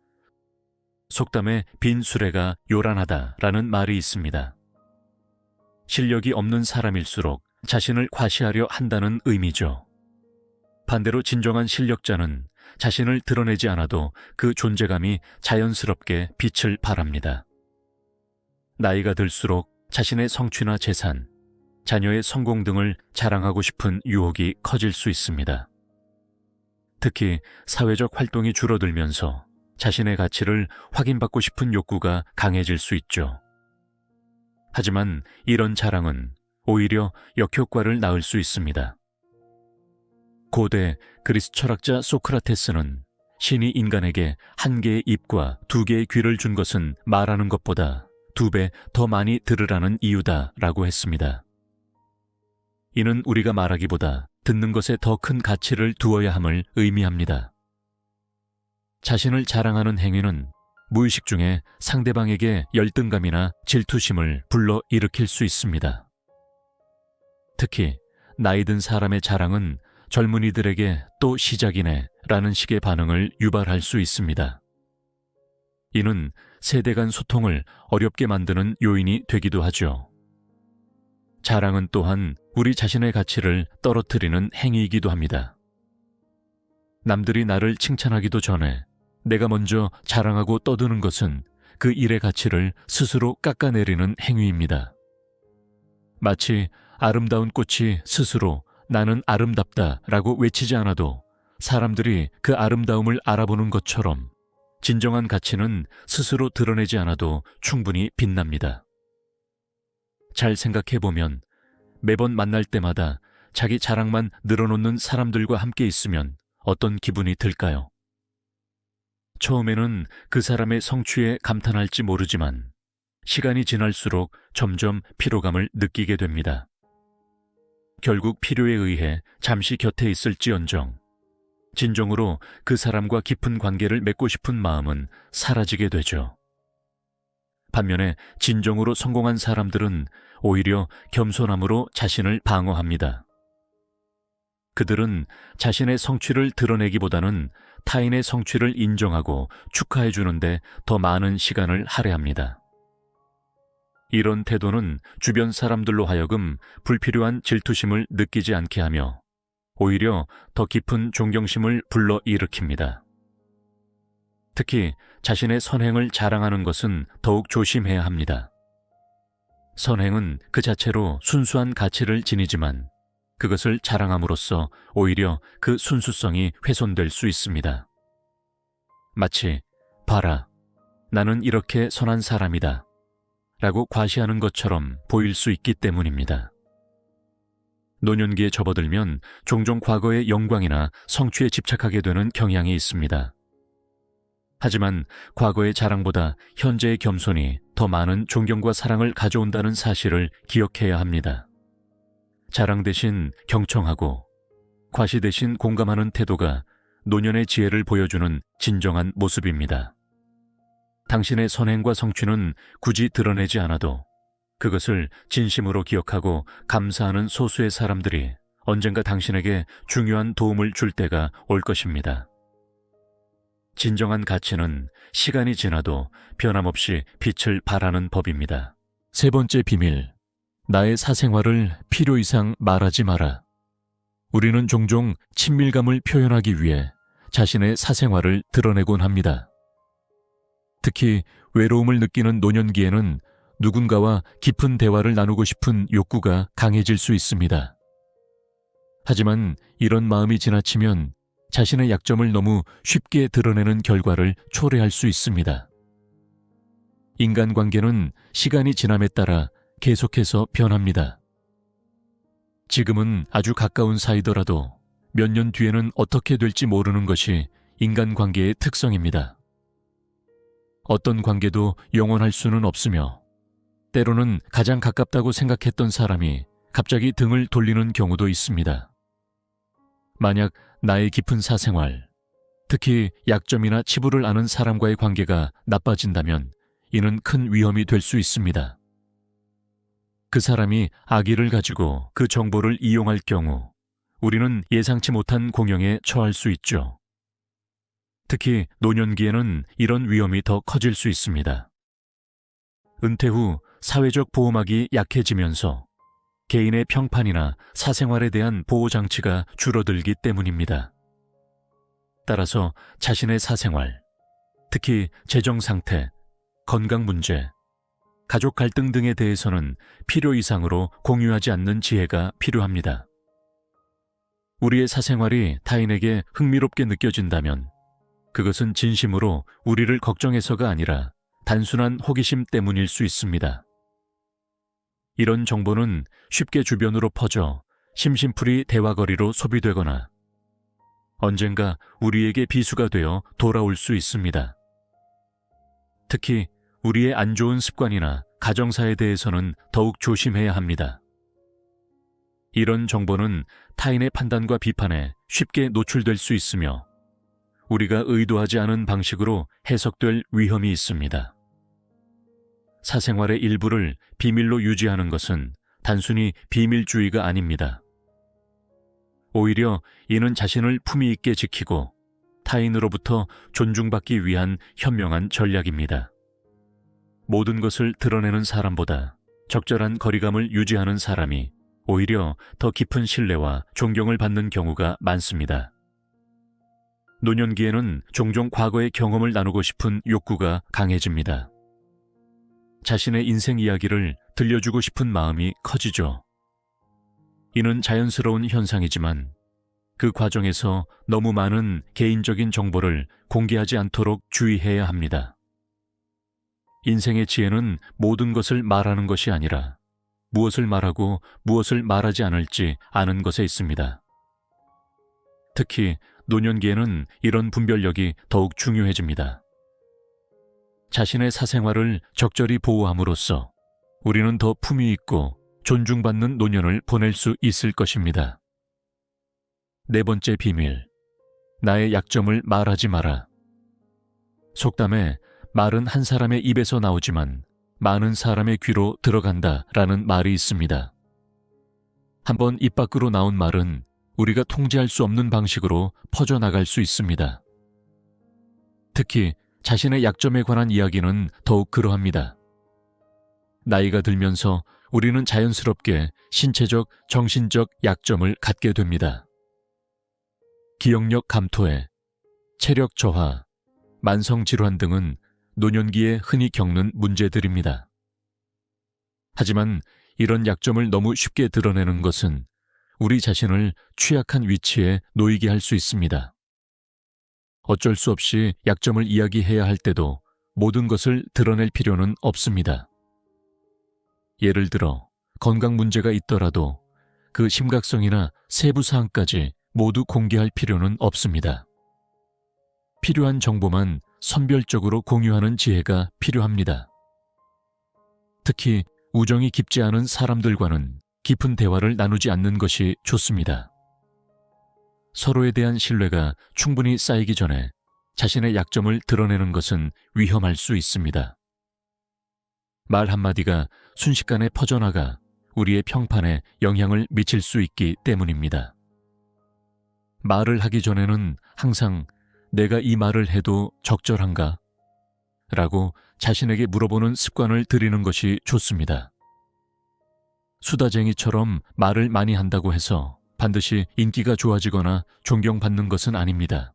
속담에 빈 수레가 요란하다라는 말이 있습니다. 실력이 없는 사람일수록 자신을 과시하려 한다는 의미죠. 반대로 진정한 실력자는 자신을 드러내지 않아도 그 존재감이 자연스럽게 빛을 발합니다. 나이가 들수록 자신의 성취나 재산, 자녀의 성공 등을 자랑하고 싶은 유혹이 커질 수 있습니다. 특히 사회적 활동이 줄어들면서 자신의 가치를 확인받고 싶은 욕구가 강해질 수 있죠. 하지만 이런 자랑은 오히려 역효과를 낳을 수 있습니다. 고대 그리스 철학자 소크라테스는 신이 인간에게 한 개의 입과 두 개의 귀를 준 것은 말하는 것보다 2배 더 많이 들으라는 이유다라고 했습니다. 이는 우리가 말하기보다 듣는 것에 더 큰 가치를 두어야 함을 의미합니다. 자신을 자랑하는 행위는 무의식 중에 상대방에게 열등감이나 질투심을 불러 일으킬 수 있습니다. 특히 나이 든 사람의 자랑은 젊은이들에게 또 시작이네 라는 식의 반응을 유발할 수 있습니다. 이는 세대 간 소통을 어렵게 만드는 요인이 되기도 하죠. 자랑은 또한 우리 자신의 가치를 떨어뜨리는 행위이기도 합니다. 남들이 나를 칭찬하기도 전에 내가 먼저 자랑하고 떠드는 것은 그 일의 가치를 스스로 깎아내리는 행위입니다. 마치 아름다운 꽃이 스스로 나는 아름답다라고 외치지 않아도 사람들이 그 아름다움을 알아보는 것처럼 진정한 가치는 스스로 드러내지 않아도 충분히 빛납니다. 잘 생각해보면 매번 만날 때마다 자기 자랑만 늘어놓는 사람들과 함께 있으면 어떤 기분이 들까요? 처음에는 그 사람의 성취에 감탄할지 모르지만 시간이 지날수록 점점 피로감을 느끼게 됩니다. 결국 필요에 의해 잠시 곁에 있을지언정 진정으로 그 사람과 깊은 관계를 맺고 싶은 마음은 사라지게 되죠. 반면에 진정으로 성공한 사람들은 오히려 겸손함으로 자신을 방어합니다. 그들은 자신의 성취를 드러내기보다는 타인의 성취를 인정하고 축하해 주는데 더 많은 시간을 할애합니다. 이런 태도는 주변 사람들로 하여금 불필요한 질투심을 느끼지 않게 하며 오히려 더 깊은 존경심을 불러 일으킵니다. 특히 자신의 선행을 자랑하는 것은 더욱 조심해야 합니다. 선행은 그 자체로 순수한 가치를 지니지만 그것을 자랑함으로써 오히려 그 순수성이 훼손될 수 있습니다. 마치 봐라, 나는 이렇게 선한 사람이다 라고 과시하는 것처럼 보일 수 있기 때문입니다. 노년기에 접어들면 종종 과거의 영광이나 성취에 집착하게 되는 경향이 있습니다. 하지만 과거의 자랑보다 현재의 겸손이 더 많은 존경과 사랑을 가져온다는 사실을 기억해야 합니다. 자랑 대신 경청하고 과시 대신 공감하는 태도가 노년의 지혜를 보여주는 진정한 모습입니다. 당신의 선행과 성취는 굳이 드러내지 않아도 그것을 진심으로 기억하고 감사하는 소수의 사람들이 언젠가 당신에게 중요한 도움을 줄 때가 올 것입니다. 진정한 가치는 시간이 지나도 변함없이 빛을 발하는 법입니다. 세 번째 비밀, 나의 사생활을 필요 이상 말하지 마라. 우리는 종종 친밀감을 표현하기 위해 자신의 사생활을 드러내곤 합니다. 특히 외로움을 느끼는 노년기에는 누군가와 깊은 대화를 나누고 싶은 욕구가 강해질 수 있습니다. 하지만 이런 마음이 지나치면 자신의 약점을 너무 쉽게 드러내는 결과를 초래할 수 있습니다. 인간관계는 시간이 지남에 따라 계속해서 변합니다. 지금은 아주 가까운 사이더라도 몇 년 뒤에는 어떻게 될지 모르는 것이 인간관계의 특성입니다. 어떤 관계도 영원할 수는 없으며 때로는 가장 가깝다고 생각했던 사람이 갑자기 등을 돌리는 경우도 있습니다. 만약 나의 깊은 사생활, 특히 약점이나 치부를 아는 사람과의 관계가 나빠진다면 이는 큰 위험이 될 수 있습니다. 그 사람이 악의를 가지고 그 정보를 이용할 경우 우리는 예상치 못한 공영에 처할 수 있죠. 특히 노년기에는 이런 위험이 더 커질 수 있습니다. 은퇴 후 사회적 보호막이 약해지면서 개인의 평판이나 사생활에 대한 보호장치가 줄어들기 때문입니다. 따라서 자신의 사생활, 특히 재정 상태, 건강 문제, 가족 갈등 등에 대해서는 필요 이상으로 공유하지 않는 지혜가 필요합니다. 우리의 사생활이 타인에게 흥미롭게 느껴진다면 그것은 진심으로 우리를 걱정해서가 아니라 단순한 호기심 때문일 수 있습니다. 이런 정보는 쉽게 주변으로 퍼져 심심풀이 대화거리로 소비되거나 언젠가 우리에게 비수가 되어 돌아올 수 있습니다. 특히 우리의 안 좋은 습관이나 가정사에 대해서는 더욱 조심해야 합니다. 이런 정보는 타인의 판단과 비판에 쉽게 노출될 수 있으며 우리가 의도하지 않은 방식으로 해석될 위험이 있습니다. 사생활의 일부를 비밀로 유지하는 것은 단순히 비밀주의가 아닙니다. 오히려 이는 자신을 품위 있게 지키고 타인으로부터 존중받기 위한 현명한 전략입니다. 모든 것을 드러내는 사람보다 적절한 거리감을 유지하는 사람이 오히려 더 깊은 신뢰와 존경을 받는 경우가 많습니다. 노년기에는 종종 과거의 경험을 나누고 싶은 욕구가 강해집니다. 자신의 인생 이야기를 들려주고 싶은 마음이 커지죠. 이는 자연스러운 현상이지만 그 과정에서 너무 많은 개인적인 정보를 공개하지 않도록 주의해야 합니다. 인생의 지혜는 모든 것을 말하는 것이 아니라 무엇을 말하고 무엇을 말하지 않을지 아는 것에 있습니다. 특히 노년기에는 이런 분별력이 더욱 중요해집니다. 자신의 사생활을 적절히 보호함으로써 우리는 더 품위 있고 존중받는 노년을 보낼 수 있을 것입니다. 네 번째 비밀, 나의 약점을 말하지 마라. 속담에 말은 한 사람의 입에서 나오지만 많은 사람의 귀로 들어간다라는 말이 있습니다. 한번 입 밖으로 나온 말은 우리가 통제할 수 없는 방식으로 퍼져나갈 수 있습니다. 특히 자신의 약점에 관한 이야기는 더욱 그러합니다. 나이가 들면서 우리는 자연스럽게 신체적, 정신적 약점을 갖게 됩니다. 기억력 감퇴, 체력 저하, 만성질환 등은 노년기에 흔히 겪는 문제들입니다. 하지만 이런 약점을 너무 쉽게 드러내는 것은 우리 자신을 취약한 위치에 놓이게 할 수 있습니다. 어쩔 수 없이 약점을 이야기해야 할 때도 모든 것을 드러낼 필요는 없습니다. 예를 들어 건강 문제가 있더라도 그 심각성이나 세부 사항까지 모두 공개할 필요는 없습니다. 필요한 정보만 선별적으로 공유하는 지혜가 필요합니다. 특히 우정이 깊지 않은 사람들과는 깊은 대화를 나누지 않는 것이 좋습니다. 서로에 대한 신뢰가 충분히 쌓이기 전에 자신의 약점을 드러내는 것은 위험할 수 있습니다. 말 한마디가 순식간에 퍼져나가 우리의 평판에 영향을 미칠 수 있기 때문입니다. 말을 하기 전에는 항상 내가 이 말을 해도 적절한가? 라고 자신에게 물어보는 습관을 들이는 것이 좋습니다. 수다쟁이처럼 말을 많이 한다고 해서 반드시 인기가 좋아지거나 존경받는 것은 아닙니다.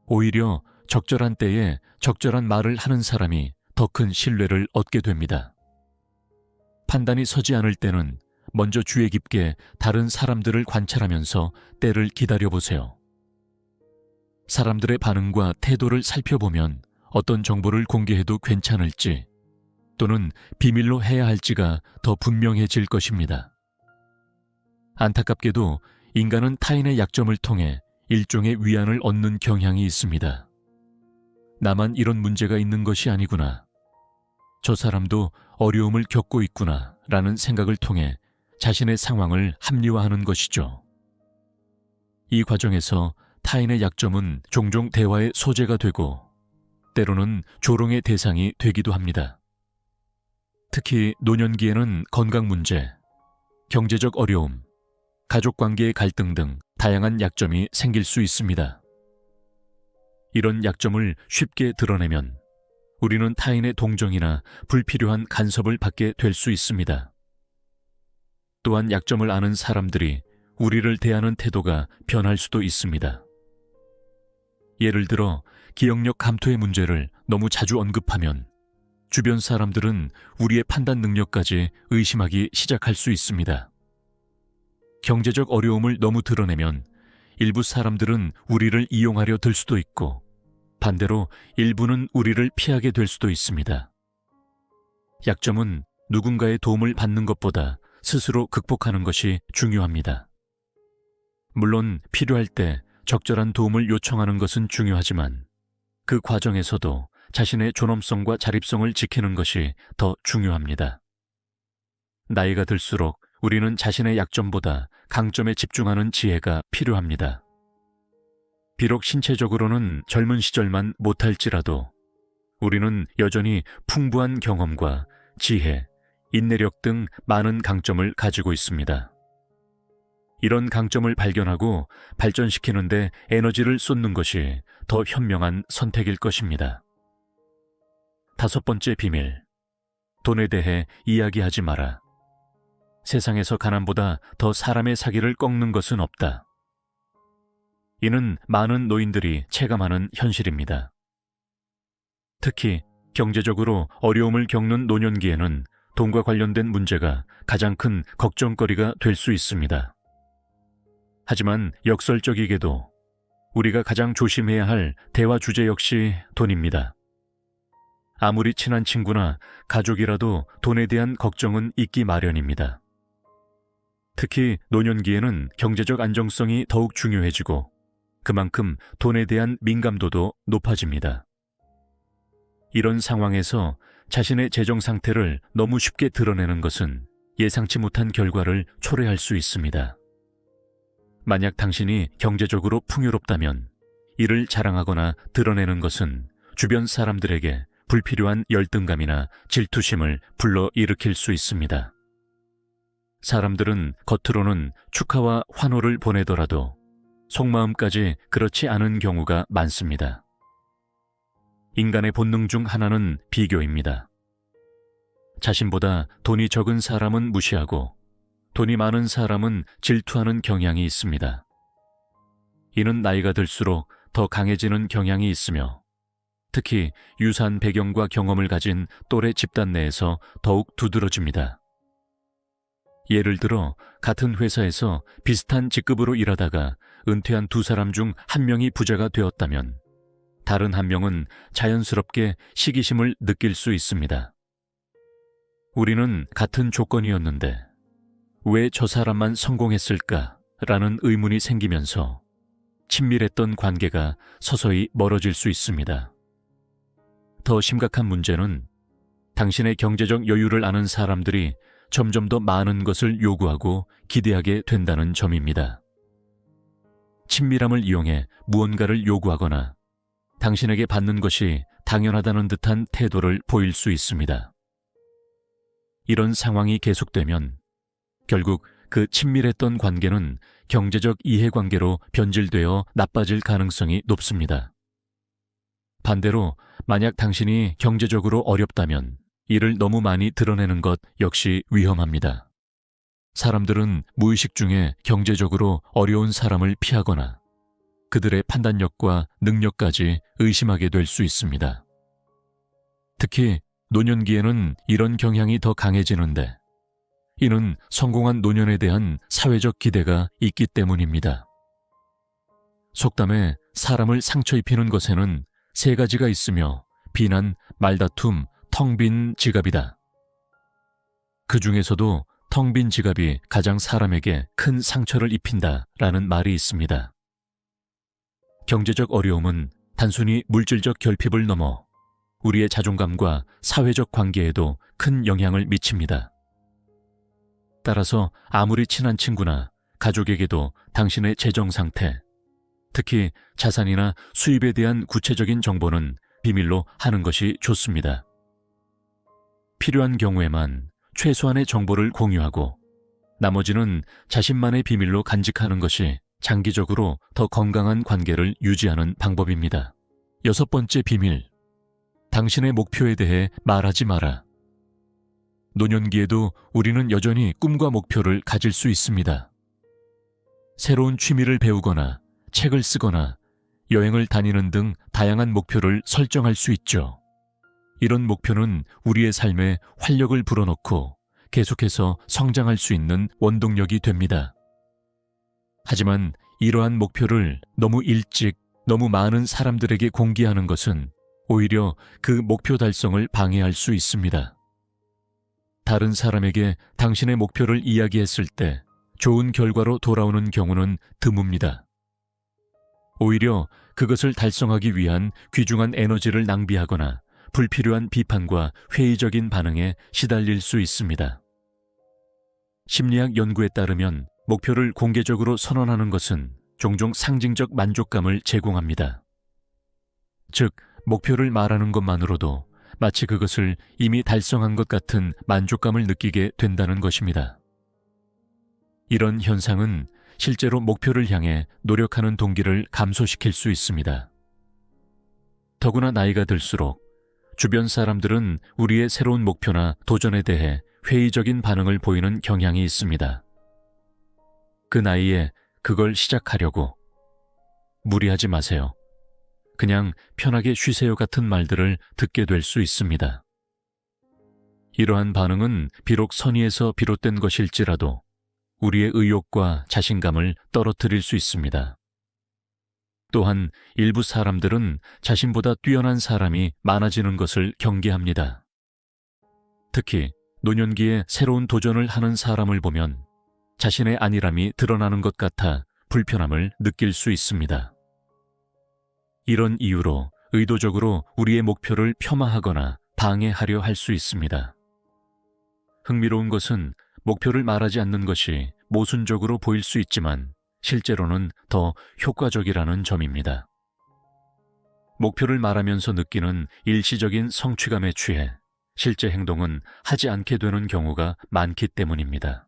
오히려 적절한 때에 적절한 말을 하는 사람이 더 큰 신뢰를 얻게 됩니다. 판단이 서지 않을 때는 먼저 주의 깊게 다른 사람들을 관찰하면서 때를 기다려보세요. 사람들의 반응과 태도를 살펴보면 어떤 정보를 공개해도 괜찮을지 또는 비밀로 해야 할지가 더 분명해질 것입니다. 안타깝게도 인간은 타인의 약점을 통해 일종의 위안을 얻는 경향이 있습니다. 나만 이런 문제가 있는 것이 아니구나. 저 사람도 어려움을 겪고 있구나 라는 생각을 통해 자신의 상황을 합리화하는 것이죠. 이 과정에서 타인의 약점은 종종 대화의 소재가 되고 때로는 조롱의 대상이 되기도 합니다. 특히 노년기에는 건강 문제, 경제적 어려움, 가족관계의 갈등 등 다양한 약점이 생길 수 있습니다. 이런 약점을 쉽게 드러내면 우리는 타인의 동정이나 불필요한 간섭을 받게 될 수 있습니다. 또한 약점을 아는 사람들이 우리를 대하는 태도가 변할 수도 있습니다. 예를 들어 기억력 감퇴의 문제를 너무 자주 언급하면 주변 사람들은 우리의 판단 능력까지 의심하기 시작할 수 있습니다. 경제적 어려움을 너무 드러내면 일부 사람들은 우리를 이용하려 들 수도 있고, 반대로 일부는 우리를 피하게 될 수도 있습니다. 약점은 누군가의 도움을 받는 것보다 스스로 극복하는 것이 중요합니다. 물론 필요할 때 적절한 도움을 요청하는 것은 중요하지만 그 과정에서도 자신의 존엄성과 자립성을 지키는 것이 더 중요합니다. 나이가 들수록 우리는 자신의 약점보다 강점에 집중하는 지혜가 필요합니다. 비록 신체적으로는 젊은 시절만 못할지라도 우리는 여전히 풍부한 경험과 지혜, 인내력 등 많은 강점을 가지고 있습니다. 이런 강점을 발견하고 발전시키는 데 에너지를 쏟는 것이 더 현명한 선택일 것입니다. 5번째 비밀. 돈에 대해 이야기하지 마라. 세상에서 가난보다 더 사람의 사기를 꺾는 것은 없다. 이는 많은 노인들이 체감하는 현실입니다. 특히 경제적으로 어려움을 겪는 노년기에는 돈과 관련된 문제가 가장 큰 걱정거리가 될 수 있습니다. 하지만 역설적이게도 우리가 가장 조심해야 할 대화 주제 역시 돈입니다. 아무리 친한 친구나 가족이라도 돈에 대한 걱정은 있기 마련입니다. 특히 노년기에는 경제적 안정성이 더욱 중요해지고 그만큼 돈에 대한 민감도도 높아집니다. 이런 상황에서 자신의 재정 상태를 너무 쉽게 드러내는 것은 예상치 못한 결과를 초래할 수 있습니다. 만약 당신이 경제적으로 풍요롭다면 이를 자랑하거나 드러내는 것은 주변 사람들에게 불필요한 열등감이나 질투심을 불러일으킬 수 있습니다. 사람들은 겉으로는 축하와 환호를 보내더라도 속마음까지 그렇지 않은 경우가 많습니다. 인간의 본능 중 하나는 비교입니다. 자신보다 돈이 적은 사람은 무시하고 돈이 많은 사람은 질투하는 경향이 있습니다. 이는 나이가 들수록 더 강해지는 경향이 있으며 특히 유사한 배경과 경험을 가진 또래 집단 내에서 더욱 두드러집니다. 예를 들어 같은 회사에서 비슷한 직급으로 일하다가 은퇴한 두 사람 중 한 명이 부자가 되었다면 다른 한 명은 자연스럽게 시기심을 느낄 수 있습니다. 우리는 같은 조건이었는데 왜 저 사람만 성공했을까라는 의문이 생기면서 친밀했던 관계가 서서히 멀어질 수 있습니다. 더 심각한 문제는 당신의 경제적 여유를 아는 사람들이 점점 더 많은 것을 요구하고 기대하게 된다는 점입니다. 친밀함을 이용해 무언가를 요구하거나 당신에게 받는 것이 당연하다는 듯한 태도를 보일 수 있습니다. 이런 상황이 계속되면 결국 그 친밀했던 관계는 경제적 이해관계로 변질되어 나빠질 가능성이 높습니다. 반대로 만약 당신이 경제적으로 어렵다면 이를 너무 많이 드러내는 것 역시 위험합니다. 사람들은 무의식 중에 경제적으로 어려운 사람을 피하거나 그들의 판단력과 능력까지 의심하게 될 수 있습니다. 특히 노년기에는 이런 경향이 더 강해지는데 이는 성공한 노년에 대한 사회적 기대가 있기 때문입니다. 속담에 사람을 상처 입히는 것에는 3가지가 있으며 비난, 말다툼, 텅 빈 지갑이다. 그 중에서도 텅 빈 지갑이 가장 사람에게 큰 상처를 입힌다라는 말이 있습니다. 경제적 어려움은 단순히 물질적 결핍을 넘어 우리의 자존감과 사회적 관계에도 큰 영향을 미칩니다. 따라서 아무리 친한 친구나 가족에게도 당신의 재정 상태, 특히 자산이나 수입에 대한 구체적인 정보는 비밀로 하는 것이 좋습니다. 필요한 경우에만 최소한의 정보를 공유하고 나머지는 자신만의 비밀로 간직하는 것이 장기적으로 더 건강한 관계를 유지하는 방법입니다. 6번째 비밀. 당신의 목표에 대해 말하지 마라. 노년기에도 우리는 여전히 꿈과 목표를 가질 수 있습니다. 새로운 취미를 배우거나 책을 쓰거나 여행을 다니는 등 다양한 목표를 설정할 수 있죠. 이런 목표는 우리의 삶에 활력을 불어넣고 계속해서 성장할 수 있는 원동력이 됩니다. 하지만 이러한 목표를 너무 일찍 너무 많은 사람들에게 공개하는 것은 오히려 그 목표 달성을 방해할 수 있습니다. 다른 사람에게 당신의 목표를 이야기했을 때 좋은 결과로 돌아오는 경우는 드뭅니다. 오히려 그것을 달성하기 위한 귀중한 에너지를 낭비하거나 불필요한 비판과 회의적인 반응에 시달릴 수 있습니다. 심리학 연구에 따르면 목표를 공개적으로 선언하는 것은 종종 상징적 만족감을 제공합니다. 즉, 목표를 말하는 것만으로도 마치 그것을 이미 달성한 것 같은 만족감을 느끼게 된다는 것입니다. 이런 현상은 실제로 목표를 향해 노력하는 동기를 감소시킬 수 있습니다. 더구나 나이가 들수록 주변 사람들은 우리의 새로운 목표나 도전에 대해 회의적인 반응을 보이는 경향이 있습니다. 그 나이에 그걸 시작하려고 무리하지 마세요. 그냥 편하게 쉬세요 같은 말들을 듣게 될 수 있습니다. 이러한 반응은 비록 선의에서 비롯된 것일지라도 우리의 의욕과 자신감을 떨어뜨릴 수 있습니다. 또한 일부 사람들은 자신보다 뛰어난 사람이 많아지는 것을 경계합니다. 특히 노년기에 새로운 도전을 하는 사람을 보면 자신의 안일함이 드러나는 것 같아 불편함을 느낄 수 있습니다. 이런 이유로 의도적으로 우리의 목표를 폄하하거나 방해하려 할 수 있습니다. 흥미로운 것은 목표를 말하지 않는 것이 모순적으로 보일 수 있지만 실제로는 더 효과적이라는 점입니다. 목표를 말하면서 느끼는 일시적인 성취감에 취해 실제 행동은 하지 않게 되는 경우가 많기 때문입니다.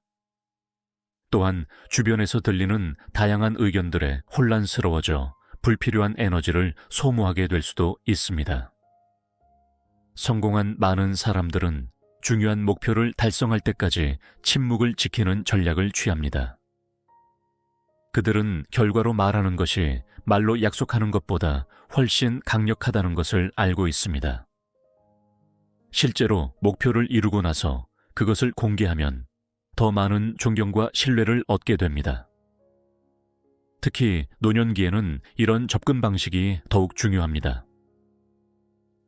또한 주변에서 들리는 다양한 의견들에 혼란스러워져 불필요한 에너지를 소모하게 될 수도 있습니다. 성공한 많은 사람들은 중요한 목표를 달성할 때까지 침묵을 지키는 전략을 취합니다. 그들은 결과로 말하는 것이 말로 약속하는 것보다 훨씬 강력하다는 것을 알고 있습니다. 실제로 목표를 이루고 나서 그것을 공개하면 더 많은 존경과 신뢰를 얻게 됩니다. 특히 노년기에는 이런 접근 방식이 더욱 중요합니다.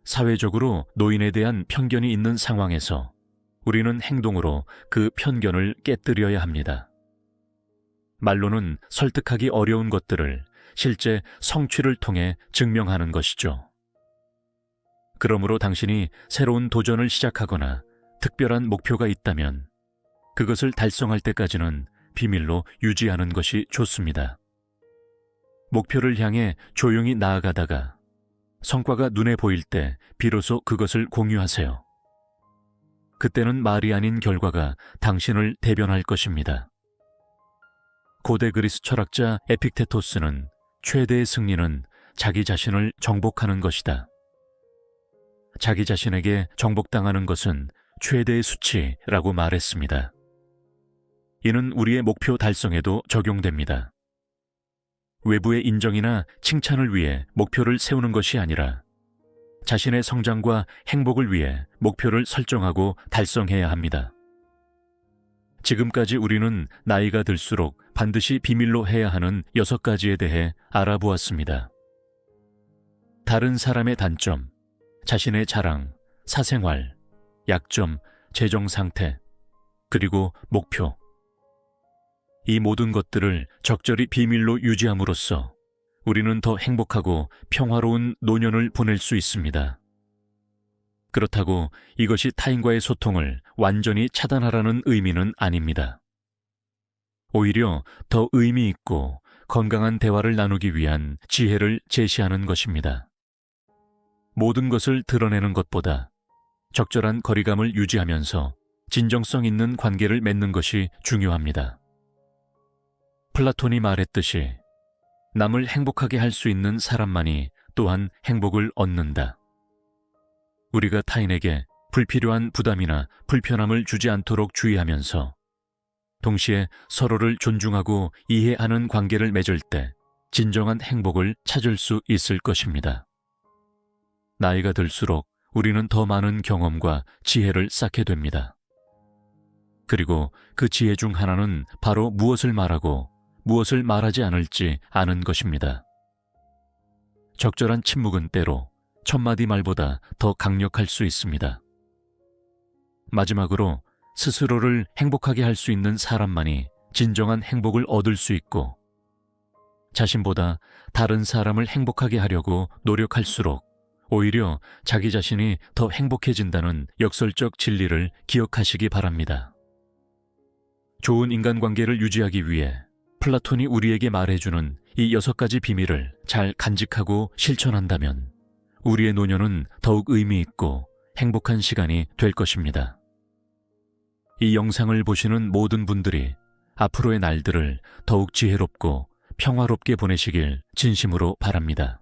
사회적으로 노인에 대한 편견이 있는 상황에서 우리는 행동으로 그 편견을 깨뜨려야 합니다. 말로는 설득하기 어려운 것들을 실제 성취를 통해 증명하는 것이죠. 그러므로 당신이 새로운 도전을 시작하거나 특별한 목표가 있다면 그것을 달성할 때까지는 비밀로 유지하는 것이 좋습니다. 목표를 향해 조용히 나아가다가 성과가 눈에 보일 때 비로소 그것을 공유하세요. 그때는 말이 아닌 결과가 당신을 대변할 것입니다. 고대 그리스 철학자 에픽테토스는 최대의 승리는 자기 자신을 정복하는 것이다. 자기 자신에게 정복당하는 것은 최대의 수치라고 말했습니다. 이는 우리의 목표 달성에도 적용됩니다. 외부의 인정이나 칭찬을 위해 목표를 세우는 것이 아니라 자신의 성장과 행복을 위해 목표를 설정하고 달성해야 합니다. 지금까지 우리는 나이가 들수록 반드시 비밀로 해야 하는 6가지에 대해 알아보았습니다. 다른 사람의 단점, 자신의 자랑, 사생활, 약점, 재정 상태, 그리고 목표. 이 모든 것들을 적절히 비밀로 유지함으로써 우리는 더 행복하고 평화로운 노년을 보낼 수 있습니다. 그렇다고 이것이 타인과의 소통을 완전히 차단하라는 의미는 아닙니다. 오히려 더 의미 있고 건강한 대화를 나누기 위한 지혜를 제시하는 것입니다. 모든 것을 드러내는 것보다 적절한 거리감을 유지하면서 진정성 있는 관계를 맺는 것이 중요합니다. 플라톤이 말했듯이 남을 행복하게 할 수 있는 사람만이 또한 행복을 얻는다. 우리가 타인에게 불필요한 부담이나 불편함을 주지 않도록 주의하면서 동시에 서로를 존중하고 이해하는 관계를 맺을 때 진정한 행복을 찾을 수 있을 것입니다. 나이가 들수록 우리는 더 많은 경험과 지혜를 쌓게 됩니다. 그리고 그 지혜 중 하나는 바로 무엇을 말하고 무엇을 말하지 않을지 아는 것입니다. 적절한 침묵은 때로 천마디 말보다 더 강력할 수 있습니다. 마지막으로 스스로를 행복하게 할 수 있는 사람만이 진정한 행복을 얻을 수 있고, 자신보다 다른 사람을 행복하게 하려고 노력할수록 오히려 자기 자신이 더 행복해진다는 역설적 진리를 기억하시기 바랍니다. 좋은 인간관계를 유지하기 위해 플라톤이 우리에게 말해주는 이 6가지 비밀을 잘 간직하고 실천한다면 우리의 노년은 더욱 의미 있고 행복한 시간이 될 것입니다. 이 영상을 보시는 모든 분들이 앞으로의 날들을 더욱 지혜롭고 평화롭게 보내시길 진심으로 바랍니다.